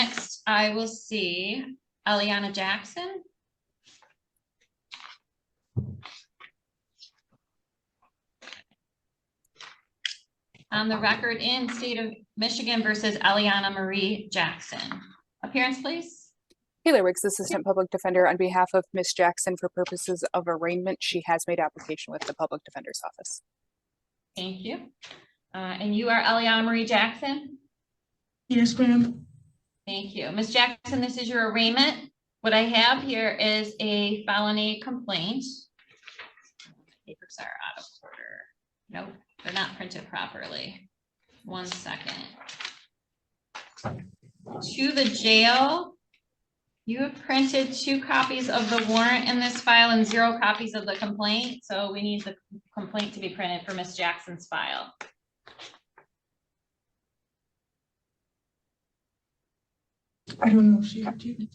Next, I will see Eliana Jackson. On the record in State of Michigan versus Eliana Marie Jackson. Appearance, please. Taylor Wiggs, Assistant Public Defender. On behalf of Ms. Jackson, for purposes of arraignment, she has made application with the Public Defender's Office. Thank you. And you are Eliana Marie Jackson? Yes, ma'am. Thank you. Ms. Jackson, this is your arraignment. What I have here is a felony complaint. Papers are out of order. Nope, they're not printed properly. 1 second. To the jail, you have printed 2 copies of the warrant in this file and 0 copies of the complaint. So we need the complaint to be printed for Ms. Jackson's file. I don't know if she had to.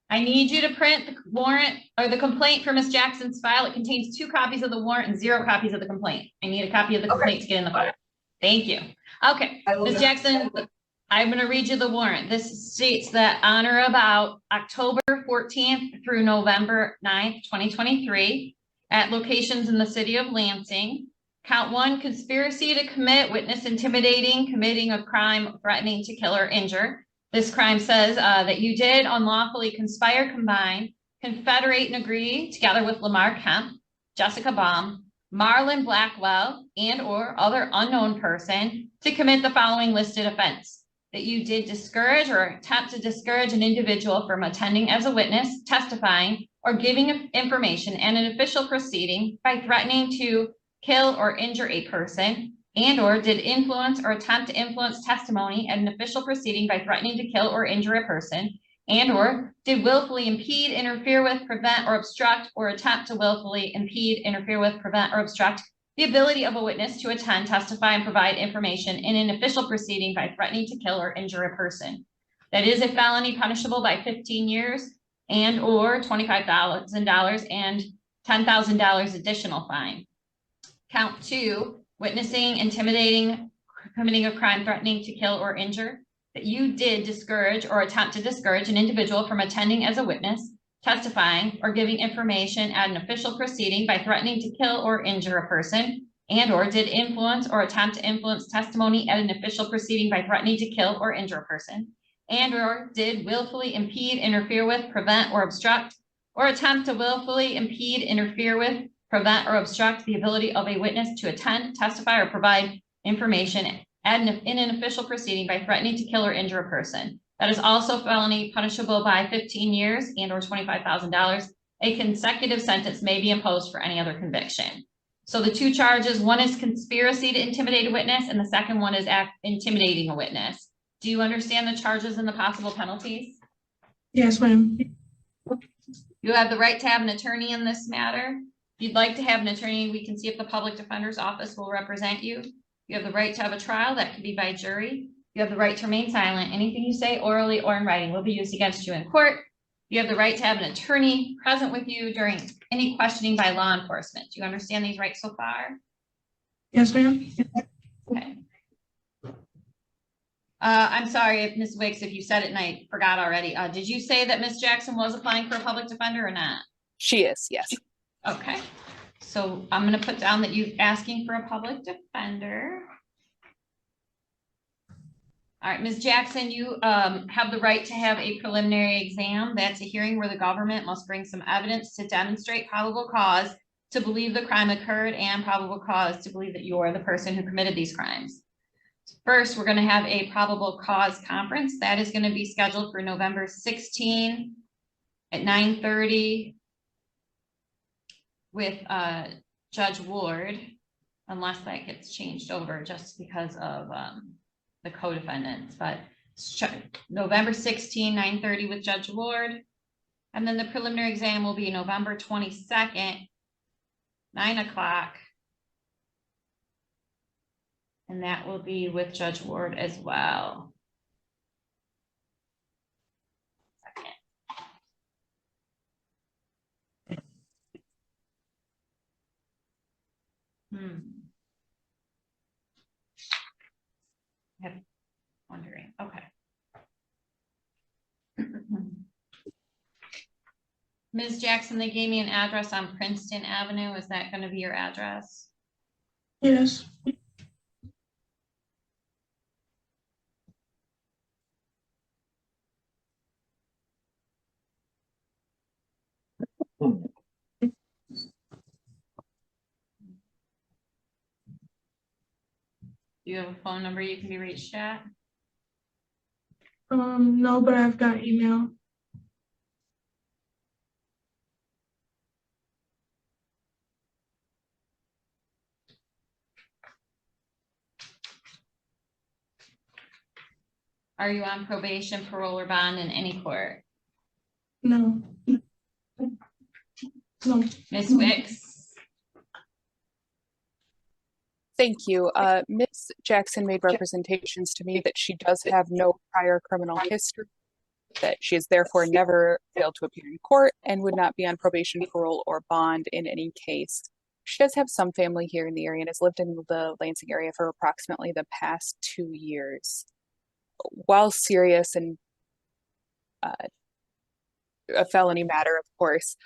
I need you to print the warrant or the complaint for Ms. Jackson's file. It contains 2 copies of the warrant and 0 copies of the complaint. I need a copy of the complaint to get in the file. Thank you. Okay, Ms. Jackson, I'm going to read you the warrant. This states that on or about October 14th through November 9th, 2023, at locations in the city of Lansing, count 1, conspiracy to commit, witness intimidating, committing a crime, threatening to kill or injure. This crime says that you did unlawfully conspire, combine, confederate, and agree together with Lamar Kemp, Jessica Baum, Marlon Blackwell, and or other unknown person to commit the following listed offense. That you did discourage or attempt to discourage an individual from attending as a witness, testifying, or giving information in an official proceeding by threatening to kill or injure a person, and or did influence or attempt to influence testimony at an official proceeding by threatening to kill or injure a person, and or did willfully impede, interfere with, prevent, or obstruct, or attempt to willfully impede, interfere with, prevent, or obstruct the ability of a witness to attend, testify, and provide information in an official proceeding by threatening to kill or injure a person. That is a felony punishable by 15 years and or $25,000 and $10,000 additional fine. Count 2, witnessing, intimidating, committing a crime, threatening to kill or injure. That you did discourage or attempt to discourage an individual from attending as a witness, testifying, or giving information at an official proceeding by threatening to kill or injure a person, and or did influence or attempt to influence testimony at an official proceeding by threatening to kill or injure a person, and or did willfully impede, interfere with, prevent, or obstruct, or attempt to willfully impede, interfere with, prevent, or obstruct the ability of a witness to attend, testify, or provide information in an official proceeding by threatening to kill or injure a person. That is also felony punishable by 15 years and or $25,000. A consecutive sentence may be imposed for any other conviction. So the 2 charges, one is conspiracy to intimidate a witness, and the second one is intimidating a witness. Do you understand the charges and the possible penalties? Yes, ma'am. You have the right to have an attorney in this matter. If you'd like to have an attorney, we can see if the Public Defender's Office will represent you. You have the right to have a trial that can be by jury. You have the right to remain silent. Anything you say orally or in writing will be used against you in court. You have the right to have an attorney present with you during any questioning by law enforcement. Do you understand these rights so far? Yes, ma'am. Okay. I'm sorry, Ms. Wicks, if you said it and I forgot already. Did you say that Ms. Jackson was applying for a public defender or not? She is, yes. Okay. So I'm going to put down that you're asking for a public defender. All right, Ms. Jackson, you have the right to have a preliminary exam. That's a hearing where the government must bring some evidence to demonstrate probable cause to believe the crime occurred and probable cause to believe that you're the person who committed these crimes. First, we're going to have a probable cause conference. That is going to be scheduled for November 16 at 9:30 with Judge Ward, unless that gets changed over just because of the co-defendants. But November 16, 9:30 with Judge Ward. And then the preliminary exam will be November 22nd, 9 o'clock And that will be with Judge Ward as well. I'm wondering, okay. Ms. Jackson, they gave me an address on Princeton Avenue. Is that going to be your address? Yes. Do you have a phone number you can be reached at? No, but I've got email. Are you on probation, parole, or bond in any court? No. No. Ms. Wicks? Thank you. Ms. Jackson made representations to me that she does have no prior criminal history, that she has therefore never failed to appear in court and would not be on probation, parole, or bond in any case. She does have some family here in the area and has lived in the Lansing area for approximately the past 2 years. While serious and a felony matter, of course,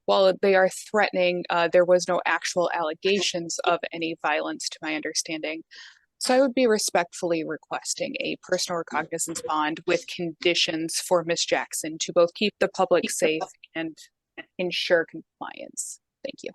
while they are threatening, there was no actual allegations of any violence to my understanding. So I would be respectfully requesting a personal recognizance bond with conditions for Ms. Jackson to both keep the public safe and ensure compliance. Thank you.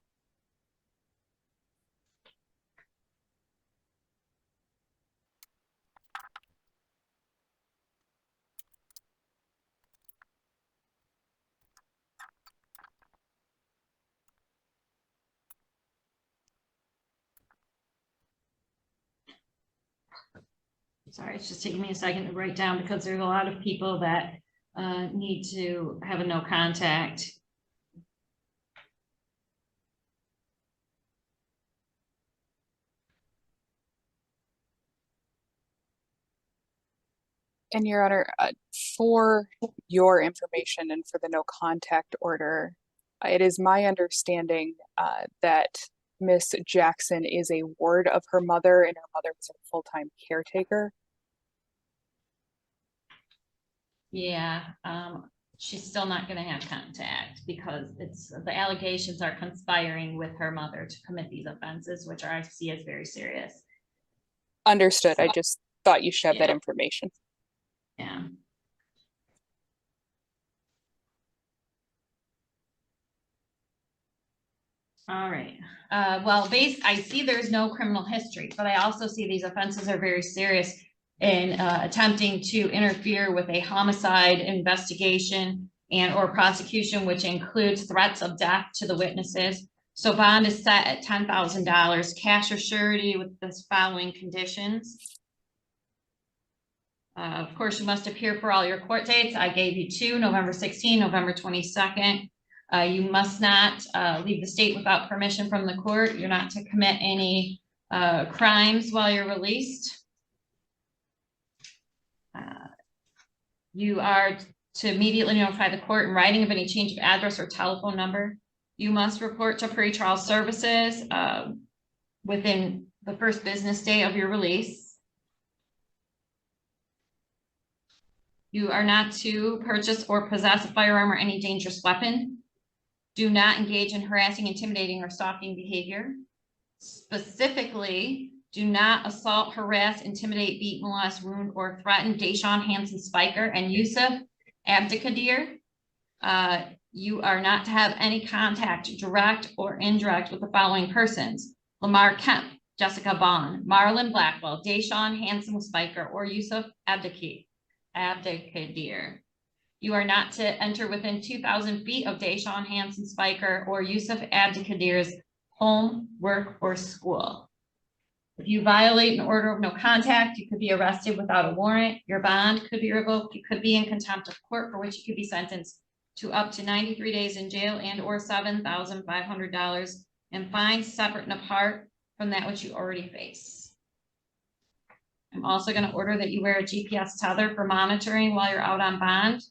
Sorry, it's just taking me a second to write down because there's a lot of people that need to have a no contact. And Your Honor, for your information and for the no contact order, it is my understanding that Miss Jackson is a ward of her mother and her mother is a full-time caretaker. Yeah, she's still not going to have contact because the allegations are conspiring with her mother to commit these offenses, which I see as very serious. Understood. I just thought you should have that information. Yeah. All right. Well, I see there's no criminal history, but I also see these offenses are very serious in attempting to interfere with a homicide investigation and or prosecution, which includes threats of death to the witnesses. So bond is set at $10,000, cash or surety with the following conditions. Of course, you must appear for all your court dates. I gave you 2, November 16, November 22nd. You must not leave the state without permission from the court. You're not to commit any crimes while you're released. You are to immediately notify the court in writing of any change of address or telephone number. You must report to pretrial services within the first business day of your release. You are not to purchase or possess a firearm or any dangerous weapon. Do not engage in harassing, intimidating, or stalking behavior. Specifically, do not assault, harass, intimidate, beat, molest, wound, or threaten Deshaun Hanson Spiker and Yusuf Abdikadir. You are not to have any contact, direct or indirect, with the following persons: Lamar Kemp, Jessica Bond, Marlon Blackwell, Deshaun Hanson Spiker, or Yusuf Abdikadir. You are not to enter within 2,000 feet of Deshaun Hanson Spiker or Yusuf Abdikadir's home, work, or school. If you violate an order of no contact, you could be arrested without a warrant. Your bond could be revoked. You could be in contempt of court, for which you could be sentenced to up to 93 days in jail and or $7,500 and fines separate and apart from that which you already face. I'm also going to order that you wear a GPS tether for monitoring while you're out on bond,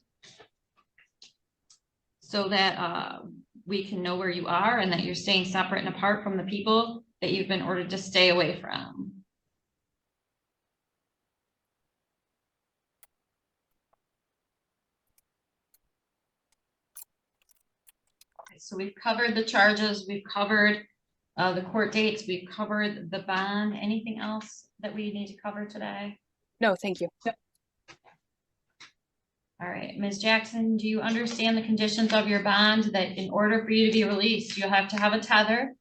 so that we can know where you are and that you're staying separate and apart from the people that you've been ordered to stay away from. Okay, so we've covered the charges, we've covered the court dates, we've covered the bond. Anything else that we need to cover today? No, thank you. All right, Ms. Jackson, do you understand the conditions of your bond, that in order for you to be released, you'll have to have a tether,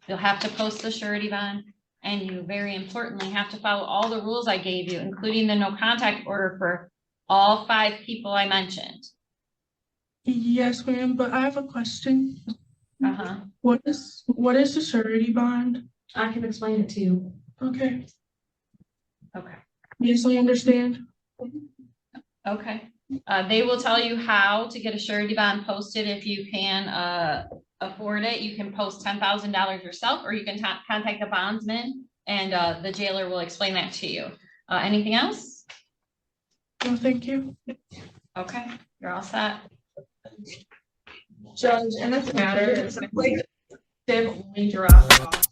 you'll have to post the surety bond, and you very importantly have to follow all the rules I gave you, including the no contact order for all 5 people I mentioned. Yes, ma'am, but I have a question. Uh-huh. What is the surety bond? I can explain it to you. Okay, Okay. yes, I understand. Okay. They will tell you how to get a surety bond posted if you can afford it. You can post $10,000 yourself, or you can contact the bondsman, and the jailer will explain that to you. Anything else? No, thank you. Okay, you're all set. Judge, in this matter, it's like they've only dropped off.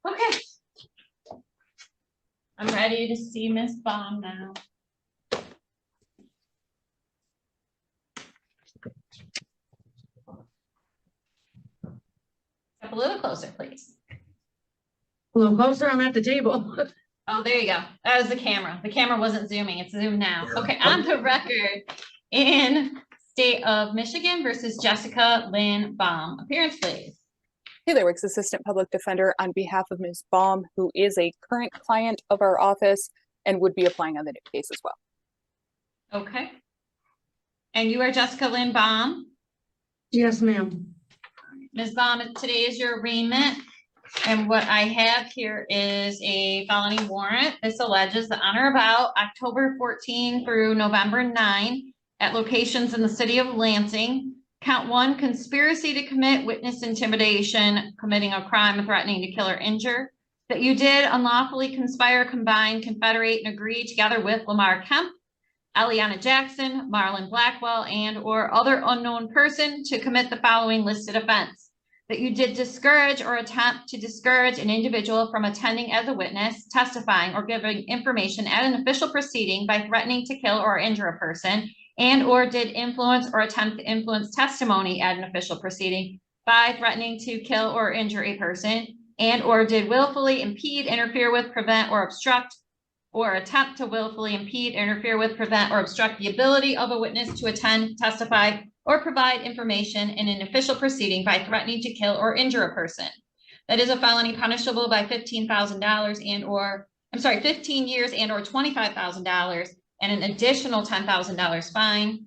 Okay. I'm ready to see Miss Baum now. Step a little closer, please. A little closer, I'm at the table. Oh, there you go. That was the camera. The camera wasn't zooming. It's zoomed now. Okay, on the record in State of Michigan versus Jessica Lynn Baum. Appearance, please. Taylor Wicks, Assistant Public Defender, on behalf of Ms. Baum, who is a current client of our office and would be applying on the new case as well. Okay. And you are Jessica Lynn Baum. Yes, ma'am. Ms. Baum, today is your arraignment. And what I have here is a felony warrant. This alleges that on or about October 14 through November 9 at locations in the city of Lansing, count 1, conspiracy to commit witness intimidation, committing a crime, threatening to kill or injure, that you did unlawfully conspire, combine, confederate, and agree together with Lamar Kemp, Eliana Jackson, Marlon Blackwell, and or other unknown person to commit the following listed offense. That you did discourage or attempt to discourage an individual from attending as a witness, testifying, or giving information at an official proceeding by threatening to kill or injure a person, and or did influence or attempt to influence testimony at an official proceeding by threatening to kill or injure a person, and or did willfully impede, interfere with, prevent, or obstruct, or attempt to willfully impede, interfere with, prevent, or obstruct the ability of a witness to attend, testify, or provide information in an official proceeding by threatening to kill or injure a person. That is a felony punishable by $15,000 and or, 15 years and or $25,000 and an additional $10,000 fine.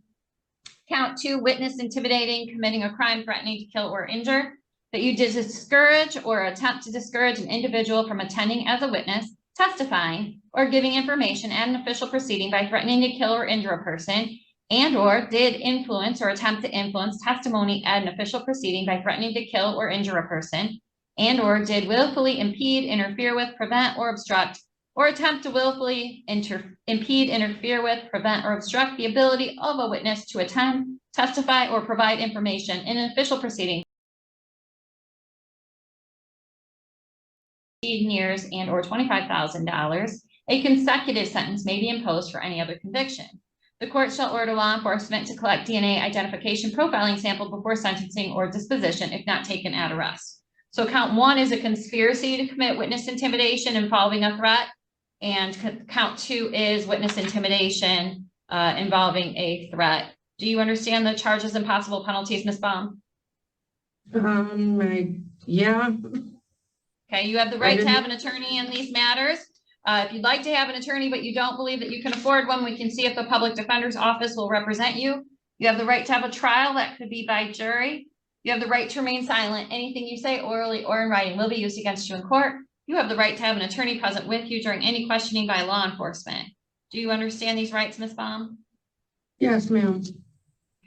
Count 2, witness intimidating, committing a crime, threatening to kill or injure. That you did discourage or attempt to discourage an individual from attending as a witness, testifying, or giving information at an official proceeding by threatening to kill or injure a person, and or did influence or attempt to influence testimony at an official proceeding by threatening to kill or injure a person, and or did willfully impede, interfere with, prevent, or obstruct, or attempt to willfully impede, interfere with, prevent, or obstruct the ability of a witness to attend, testify, or provide information in an official proceeding. 15 years and or $25,000. A consecutive sentence may be imposed for any other conviction. The court shall order law enforcement to collect DNA identification profiling sample before sentencing or disposition if not taken at arrest. So count 1 is a conspiracy to commit witness intimidation involving a threat, and count 2 is witness intimidation involving a threat. Do you understand the charges and possible penalties, Ms. Baum? Yeah. Okay, you have the right to have an attorney in these matters. If you'd like to have an attorney, but you don't believe that you can afford one, we can see if the public defender's office will represent you. You have the right to have a trial that could be by jury. You have the right to remain silent. Anything you say orally or in writing will be used against you in court. You have the right to have an attorney present with you during any questioning by law enforcement. Do you understand these rights, Ms. Baum? Yes, ma'am.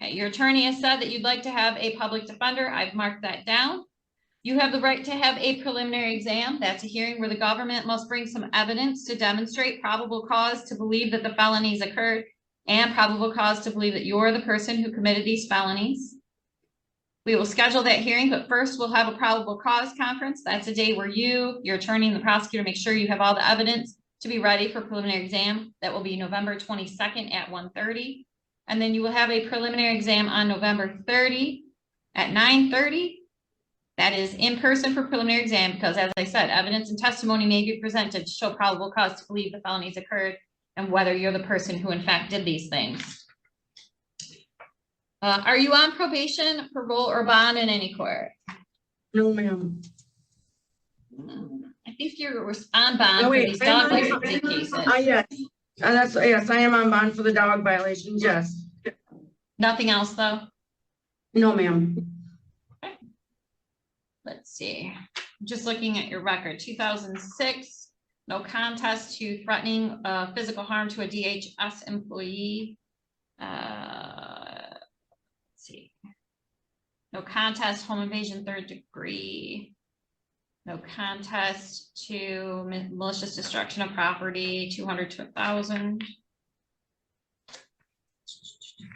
Okay, your attorney has said that you'd like to have a public defender. I've marked that down. You have the right to have a preliminary exam. That's a hearing where the government must bring some evidence to demonstrate probable cause to believe that the felonies occurred and probable cause to believe that you're the person who committed these felonies. We will schedule that hearing, but first we'll have a probable cause conference. That's a day where you, your attorney, and the prosecutor make sure you have all the evidence to be ready for preliminary exam. That will be November 22nd at 1:30. And then you will have a preliminary exam on November 30 at 9:30. That is in person for preliminary exam because, as I said, evidence and testimony may be presented to show probable cause to believe the felonies occurred and whether you're the person who in fact did these things. Are you on probation, parole, or bond in any court? No, ma'am. I think you're on bond Oh, for wait, these dog licensing cases. Yes. Yes, I am on bond for the dog violations, yes. Nothing else, though? No, ma'am. Let's see. Just looking at your record, 2006, no contest to threatening physical harm to a DHS employee. Let's see. No contest, home invasion, 3rd degree. No contest to malicious destruction of property, 200 to 1,000.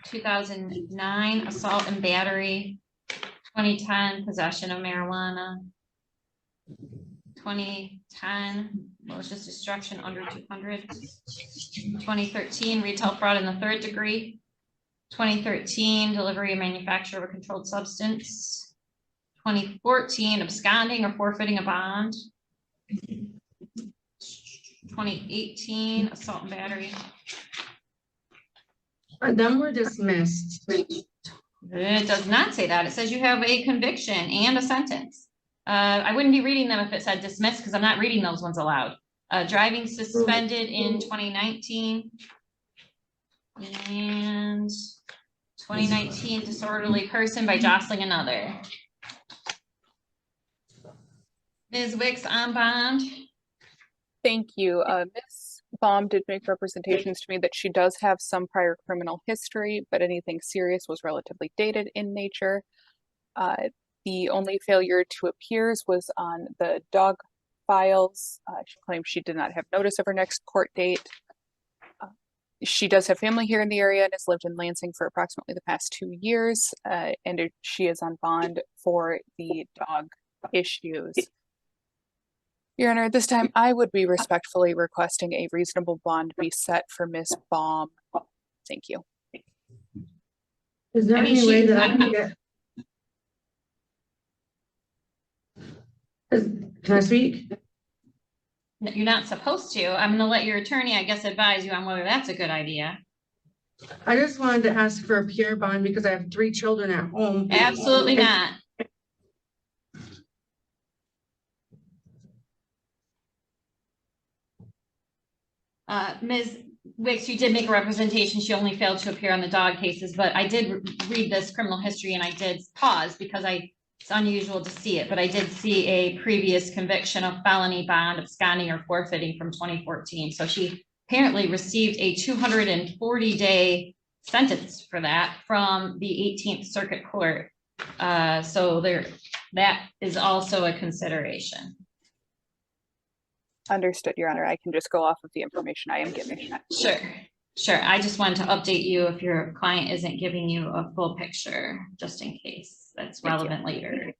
2009, assault and battery. 2010, possession of marijuana. 2010, malicious destruction under 200. 2013, retail fraud in the 3rd degree. 2013, delivery and manufacture of a controlled substance. 2014, absconding or forfeiting a bond. 2018, assault and battery. Them were dismissed. It does not say that. It says you have a conviction and a sentence. I wouldn't be reading them if it said dismissed because I'm not reading those ones aloud. Driving suspended in 2019. And 2019, disorderly person by jostling another. Ms. Wicks on bond. Thank you. Ms. Baum did make representations to me that she does have some prior criminal history, but anything serious was relatively dated in nature. The only failure to appears was on the dog files. She claims she did not have notice of her next court date. She does have family here in the area and has lived in Lansing for approximately the past 2 years, and she is on bond for the dog issues. Your Honor, at this time, I would be respectfully requesting a reasonable bond be set for Ms. Baum. Thank you. Is there any way that I can get? Can I speak? You're not supposed to. I'm gonna let your attorney, I guess, advise you on whether that's a good idea. I just wanted to ask for a pure bond because I have 3 children at home. Absolutely not. Ms. Wicks, you did make a representation. She only failed to appear on the dog cases, but I did read this criminal history and I did pause because it's unusual to see it, but I did see a previous conviction of felony bond, absconding or forfeiting from 2014. So she apparently received a 240-day sentence for that from the 18th Circuit Court. So that is also a consideration. Understood, Your Honor. I can just go off of the information I am giving. Sure. I just wanted to update you if your client isn't giving you a full picture, just in case that's relevant later.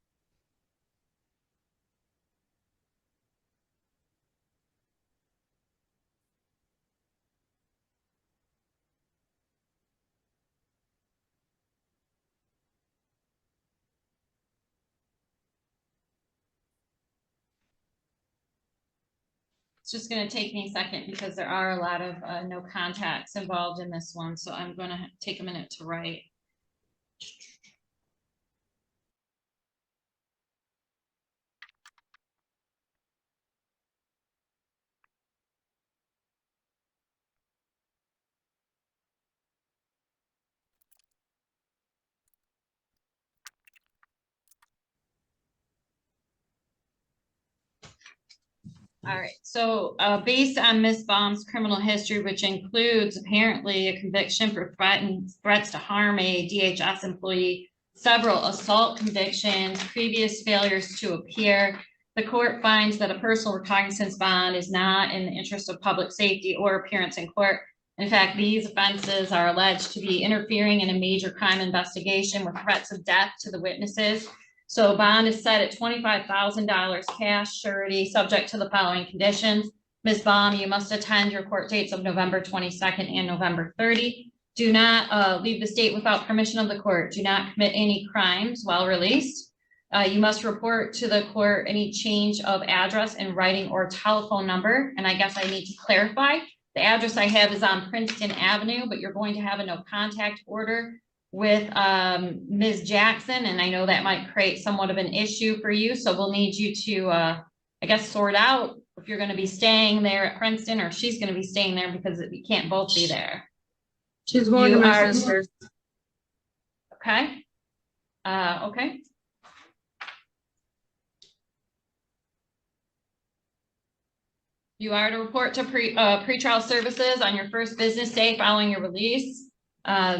It's just going to take me a second because there are a lot of no contacts involved in this one. So I'm going to take a minute to write. All right, so based on Ms. Baum's criminal history, which includes apparently a conviction for threats to harm a DHS employee several assault convictions, previous failures to appear. The court finds that a personal recognizance bond is not in the interest of public safety or appearance in court. In fact, these offenses are alleged to be interfering in a major crime investigation with threats of death to the witnesses. So bond is set at $25,000 cash surety, subject to the following conditions. Ms. Baum, you must attend your court dates of November 22nd and November 30. Do not leave the state without permission of the court. Do not commit any crimes while released. You must report to the court any change of address in writing or telephone number. And I guess I need to clarify. The address I have is on Princeton Avenue, but you're going to have a no contact order with Ms. Jackson. And I know that might create somewhat of an issue for you. So we'll need you to, I guess, sort out if you're going to be staying there at Princeton or she's going to be staying there, because we can't both be there. She's going to my sister's. Okay. Okay. You are to report to pretrial services on your first business day following your release.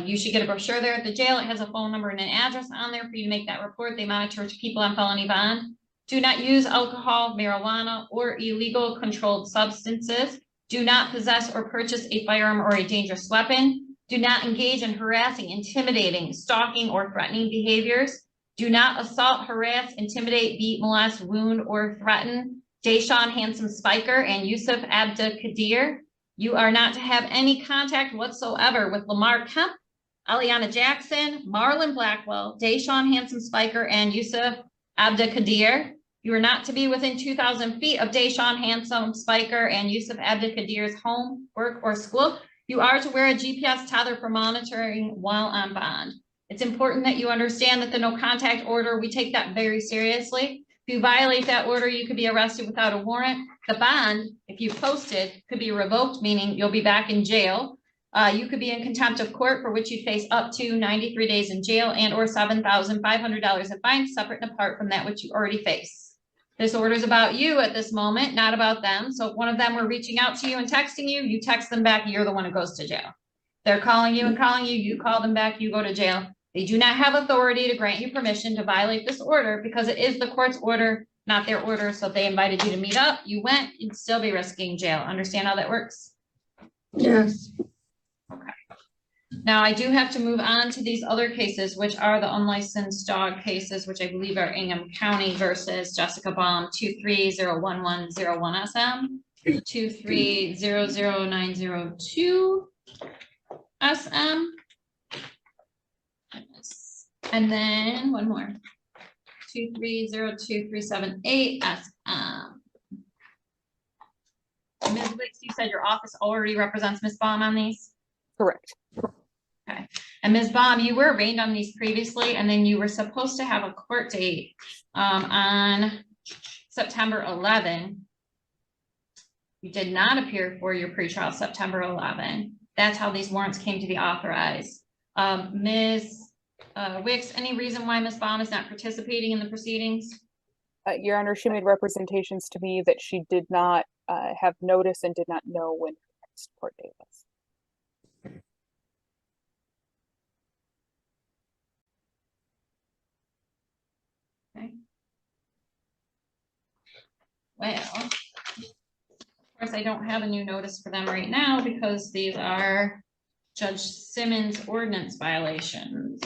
You should get a brochure there at the jail. It has a phone number and an address on there for you to make that report. They monitor people on felony bond. Do not use alcohol, marijuana, or illegal controlled substances. Do not possess or purchase a firearm or a dangerous weapon. Do not engage in harassing, intimidating, stalking, or threatening behaviors. Do not assault, harass, intimidate, beat, molest, wound, or threaten Deshaun Handsome Spiker and Yusuf Abdikadir. You are not to have any contact whatsoever with Lamar Kemp, Aliana Jackson, Marlon Blackwell, Deshaun Handsome Spiker, and Yusuf Abdikadir. You are not to be within 2,000 feet of Deshaun Handsome Spiker and Yusuf Abdikadir's home, work, or school. You are to wear a GPS tether for monitoring while on bond. It's important that you understand that the no contact order, we take that very seriously. If you violate that order, you could be arrested without a warrant. The bond, if you posted, could be revoked, meaning you'll be back in jail. You could be in contempt of court, for which you face up to 93 days in jail and or $7,500 in fines, separate and apart from that which you already face. This order is about you at this moment, not about them. So if one of them were reaching out to you and texting you, you text them back, you're the one who goes to jail. They're calling you and calling you, you call them back, you go to jail. They do not have authority to grant you permission to violate this order because it is the court's order, not their order. So if they invited you to meet up, you went, you'd still be risking jail. Understand how that works? Yes. Okay. Now I do have to move on to these other cases, which are the unlicensed dog cases, which I believe are Ingham County versus Jessica Baum, 2301101SM, 2300902 SM. And then one more, 2302378 SM. Ms. Wicks, you said your office already represents Ms. Baum on these? Correct. Okay. And Ms. Baum, you were arraigned on these previously, and then you were supposed to have a court date on September 11. You did not appear for your pretrial September 11. That's how these warrants came to be authorized. Ms. Wicks, any reason why Ms. Baum is not participating in the proceedings? Your Honor, she made representations to me that she did not have notice and did not know when her next court date was. Okay. Well, of course, I don't have a new notice for them right now because these are Judge Simmons' ordinance violations.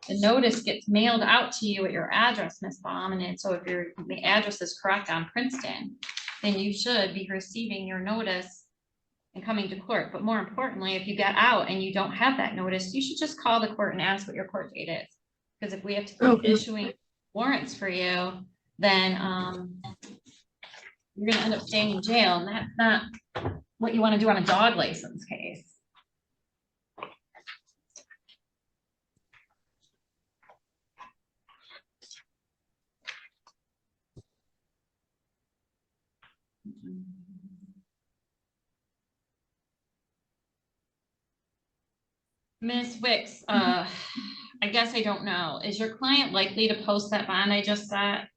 The notice gets mailed out to you at your address, Ms. Baum, and so if the address is correct on Princeton, then you should be receiving your notice and coming to court. But more importantly, if you get out and you don't have that notice, you should just call the court and ask what your court date is. Because if we have to keep issuing warrants for you, then you're going to end up staying in jail, and that's not what you want to do on a dog license case. Ms. Wicks, I guess I don't know. Is your client likely to post that bond I just set?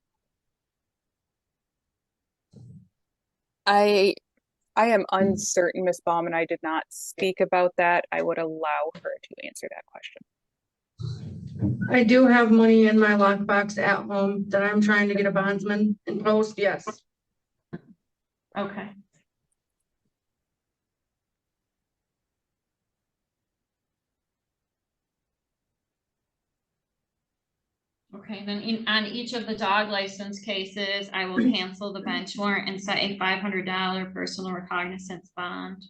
I am uncertain, Ms. Baum, and I did not speak about that. I would allow her to answer that question. I do have money in my lockbox at home that I'm trying to get a bondsman in post, yes. Okay. Okay, then on each of the dog license cases, I will cancel the bench warrant and set a $500 personal recognizance bond.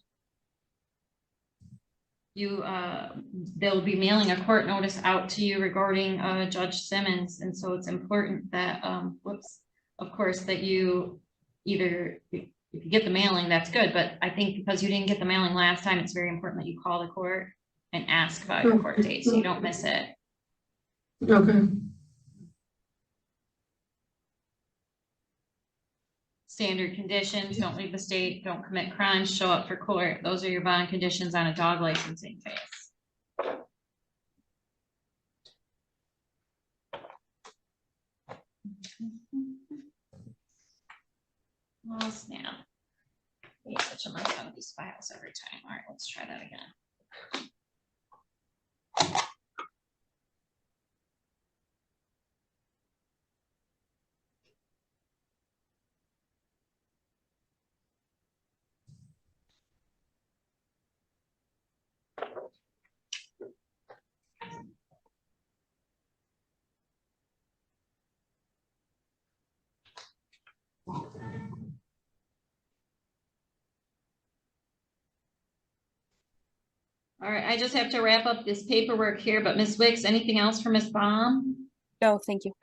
They'll be mailing a court notice out to you regarding Judge Simmons, and so it's important that, of course, that you either, if you get the mailing, that's good, but I think because you didn't get the mailing last time, it's very important that you call the court and ask about your court date, so you don't miss it. Okay. Standard conditions: don't leave the state, don't commit crimes, show up for court. Those are your bond conditions on a dog licensing case. Oh, snap. Wait, such a mess out of these files every time. All right, let's try that again. All right, I just have to wrap up this paperwork here, but Ms. Wicks, anything else for Ms. Baum? No, thank you.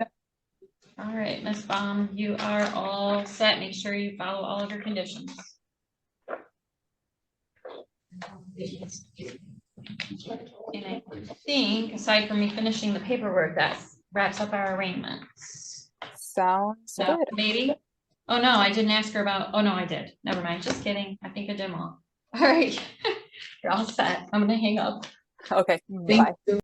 All right, Ms. Baum, you are all set. Make sure you follow all of your conditions. And I think, aside from me finishing the paperwork, that wraps up our arraignments. Sounds So, good. maybe? Oh, no, I didn't ask her about, oh, no, I did. Never mind, just kidding. I think I did them all. All right, you're all set. I'm gonna hang up. Okay, Thank bye. you.